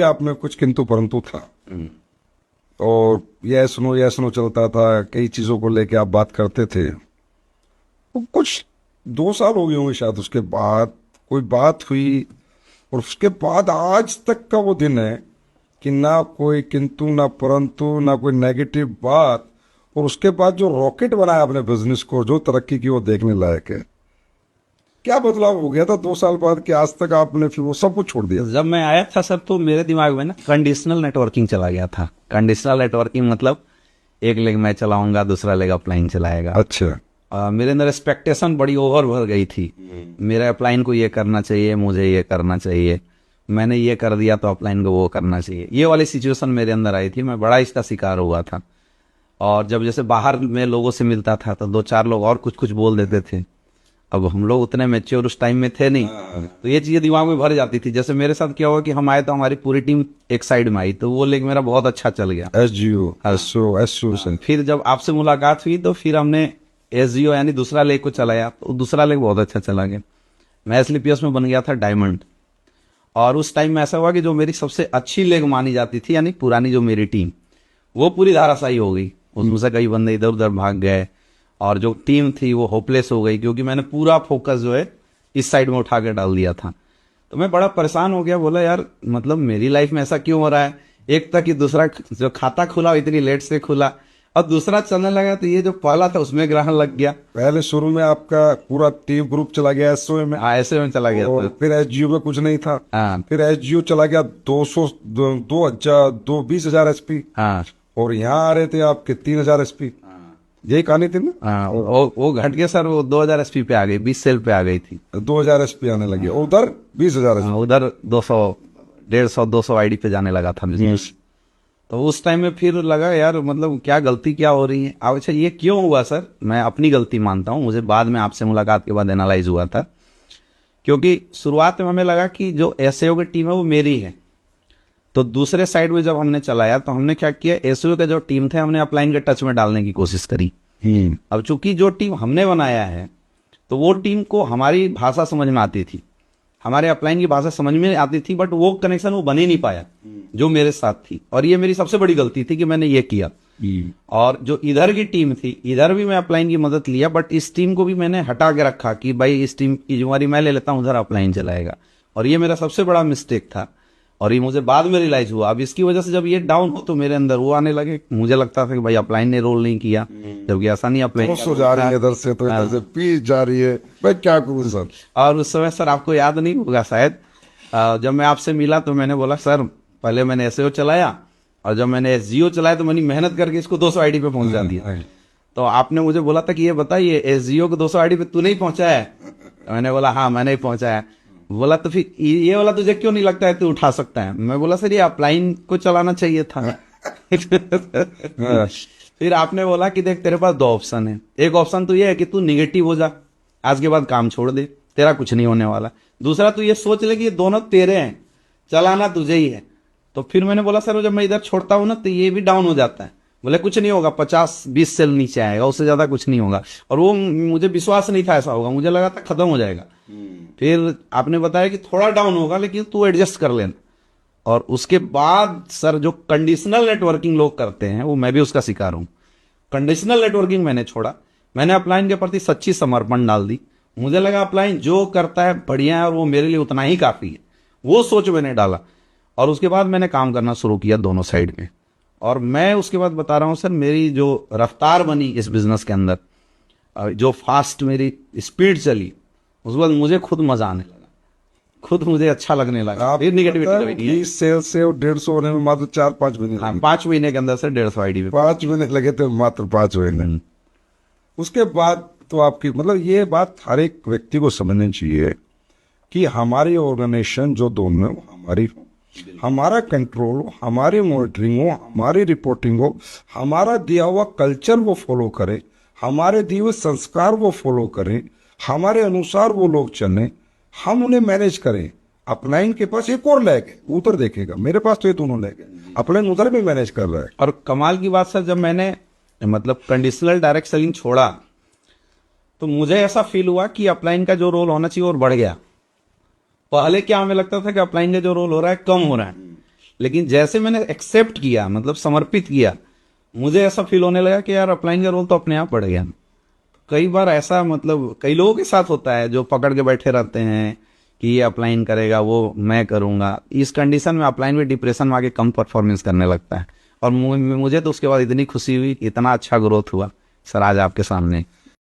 आप में कुछ किंतु परंतु था और यह सुनो चलता था। कई चीजों को लेके आप बात करते थे। तो कुछ 2 साल हो गए होंगे शायद, उसके बाद कोई बात हुई और उसके बाद आज तक का वो दिन है कि ना कोई किंतु ना परंतु ना कोई नेगेटिव बात। और उसके बाद जो रॉकेट बनाया अपने बिजनेस को, जो तरक्की की, वो देखने लायक है। क्या बदलाव हो गया था 2 साल बाद कि आज तक आपने फिर वो सब कुछ छोड़ दिया? जब मैं आया था सर तो मेरे दिमाग में ना कंडीशनल नेटवर्किंग चला गया था। कंडीशनल नेटवर्किंग मतलब एक लेग मैं चलाऊंगा, दूसरा लेग अपलाइन चलाएगा। अच्छा। मेरे अंदर एक्सपेक्टेशन बड़ी ओवर भर गई थी। मेरे अपलाइन को ये करना चाहिए, मुझे ये करना चाहिए, मैंने ये कर दिया तो अपलाइन को वो करना चाहिए। ये वाली सिचुएशन मेरे अंदर आई थी, मैं बड़ा इसका शिकार हुआ था। और जब जैसे बाहर में लोगों से मिलता था तो 2-4 लोग और कुछ कुछ बोल देते थे। अब हम लोग उतने मैच्योर उस टाइम में थे नहीं, तो ये चीजें दिमाग में भर जाती थी। जैसे मेरे साथ क्या हुआ कि हम आए तो हमारी पूरी टीम एक साइड में आई, तो वो लेग मेरा बहुत अच्छा चल गया। SGO SO. फिर जब आपसे मुलाकात हुई तो फिर हमने SGO यानी दूसरा लेग को चलाया, तो दूसरा लेग बहुत अच्छा चला गया। मैं SLPS में बन गया था डायमंड। और उस टाइम में ऐसा हुआ कि जो मेरी सबसे अच्छी लेग मानी जाती थी, यानी पुरानी जो मेरी टीम, वो पूरी धाराशायी हो गई। उसमें से कई बंदे इधर उधर भाग गए और जो टीम थी वो होपलेस हो गई, क्योंकि मैंने पूरा फोकस जो है इस साइड में उठा के डाल दिया था। तो मैं बड़ा परेशान हो गया, बोला यार मतलब मेरी लाइफ में ऐसा क्यों हो रहा है। एक तक कि दूसरा जो खाता खुला इतनी लेट से खुला, और दूसरा चलने लगा तो ये जो पहला था उसमें ग्रहण लग गया। पहले शुरू में आपका पूरा टीम ग्रुप चला गया SO में। ऐसे में चला गया। और फिर SGO में कुछ नहीं था। हाँ फिर SGO चला गया 20,000 SP। हाँ और यहाँ आ रहे थे आपके 3,000 SP। यही कहानी थी ना? हाँ, वो घट के सर वो 2000 SP पे आ गई, 20 सेल पे आ गई थी। 2,000 SP आने लगी और उधर 20,000 SP। उधर 200 150 200 आईडी पे जाने लगा था बिजनेस। तो उस टाइम में फिर लगा यार मतलब क्या गलती क्या हो रही है। अब अच्छा ये क्यों हुआ सर, मैं अपनी गलती मानता हूँ। मुझे बाद में आपसे मुलाकात के बाद एनालाइज हुआ था, क्योंकि शुरुआत में हमें लगा कि जो SAO की टीम है वो मेरी है। तो दूसरे साइड में जब हमने चलाया तो हमने क्या किया, SAO के जो टीम थे हमने अपलाइन के टच में डालने की कोशिश करी। अब चूंकि जो टीम हमने बनाया है तो वो टीम को हमारी भाषा समझ में आती थी, हमारे अपलाइन की भाषा समझ में आती थी, बट वो कनेक्शन वो बन ही नहीं पाया जो मेरे साथ थी। और ये मेरी सबसे बड़ी गलती थी कि मैंने ये किया। और जो इधर की टीम थी, इधर भी मैं अपलाइन की मदद लिया, बट इस टीम को भी मैंने हटा के रखा कि भाई इस टीम की जिम्मेवारी मैं ले लेता हूँ, उधर अपलाइन चलाएगा। और ये मेरा सबसे बड़ा मिस्टेक था और ये मुझे बाद में रियलाइज हुआ। अब इसकी वजह से जब ये डाउन हो तो मेरे अंदर वो आने लगे, मुझे लगता था कि भाई अपलाइन ने रोल नहीं किया, जबकि ऐसा नहीं। अपलाइन जा रही है इधर से तो इधर से पीस जा रही है, मैं क्या करूं सर। और उस समय सर आपको याद नहीं होगा शायद, जब मैं आपसे मिला तो मैंने बोला सर पहले मैंने SAO चलाया और जब मैंने SGO चलाया तो मैंने मेहनत करके इसको 200 आईडी पे पहुंचा दिया। तो आपने मुझे बोला था कि ये बताइए SGO को 200 आईडी पे तू नहीं पहुंचाया है? मैंने बोला हाँ मैंने ही पहुंचाया। बोला तो फिर ये वाला तुझे क्यों नहीं लगता है तू उठा सकता है? मैं बोला सर ये अपलाइन को चलाना चाहिए था। फिर आपने बोला कि देख तेरे पास 2 ऑप्शन है, एक ऑप्शन तो ये है कि तू निगेटिव हो जा, आज के बाद काम छोड़ दे, तेरा कुछ नहीं होने वाला। दूसरा तू ये सोच ले कि ये दोनों तेरे हैं, चलाना तुझे ही है। तो फिर मैंने बोला सर जब मैं इधर छोड़ता हूं ना तो ये भी डाउन हो जाता है। बोले कुछ नहीं होगा, 50-20 सेल नीचे आएगा, उससे ज्यादा कुछ नहीं होगा। और वो मुझे विश्वास नहीं था ऐसा होगा, मुझे लगा था खत्म हो जाएगा। फिर आपने बताया कि थोड़ा डाउन होगा लेकिन तू एडजस्ट कर लेना। और उसके बाद सर जो कंडीशनल नेटवर्किंग लोग करते हैं वो मैं भी उसका शिकार हूं। कंडीशनल नेटवर्किंग मैंने छोड़ा, मैंने अपलाइन के प्रति सच्ची समर्पण डाल दी। मुझे लगा अपलाइन जो करता है बढ़िया है और वो मेरे लिए उतना ही काफी है, वो सोच मैंने डाला। और उसके बाद मैंने काम करना शुरू किया दोनों साइड में। और मैं उसके बाद बता रहा हूं सर, मेरी जो रफ्तार बनी इस बिजनेस के अंदर, जो फास्ट मेरी स्पीड चली, उस बाद मुझे खुद मजा आने लगा, खुद मुझे अच्छा लगने लगा। फिर निगेटिविटी 20 सेल से 150 होने में मात्र 4-5 महीने। हाँ 5 महीने के अंदर से 150 आईडी पे 5 महीने लगे थे, मात्र 5 महीने। उसके बाद तो आपकी मतलब ये बात हर एक व्यक्ति को समझनी चाहिए कि हमारी ऑर्गेनाइजेशन जो दोनों हमारी हो, हमारा कंट्रोल हो, हमारी मॉनिटरिंग हो, हमारी रिपोर्टिंग हो, हमारा दिया हुआ कल्चर वो फॉलो करे, हमारे दिए हुए संस्कार वो फॉलो करें, हमारे अनुसार वो लोग चलें, हम उन्हें मैनेज करें। अपलाइन के पास एक और लैग है, उधर देखेगा, मेरे पास तो ये दोनों लैग है, अपलाइन उधर भी मैनेज कर रहा है। और कमाल की बात सर, जब मैंने मतलब कंडीशनल डायरेक्ट सेलिंग छोड़ा तो मुझे ऐसा फील हुआ कि अपलाइन का जो रोल होना चाहिए और बढ़ गया। पहले क्या हमें लगता था कि अपलाइन का जो रोल हो रहा है कम हो रहा है, लेकिन जैसे मैंने एक्सेप्ट किया, मतलब समर्पित किया, मुझे ऐसा फील होने लगा कि यार अपलाइन का रोल तो अपने आप बढ़ गया। कई बार ऐसा, मतलब कई लोगों के साथ होता है जो पकड़ के बैठे रहते हैं कि ये अपलाइन करेगा, वो मैं करूंगा। इस कंडीशन में अपलाइन में डिप्रेशन में आके कम परफॉर्मेंस करने लगता है। और मुझे तो उसके बाद इतनी खुशी हुई, इतना अच्छा ग्रोथ हुआ सर आज आपके सामने।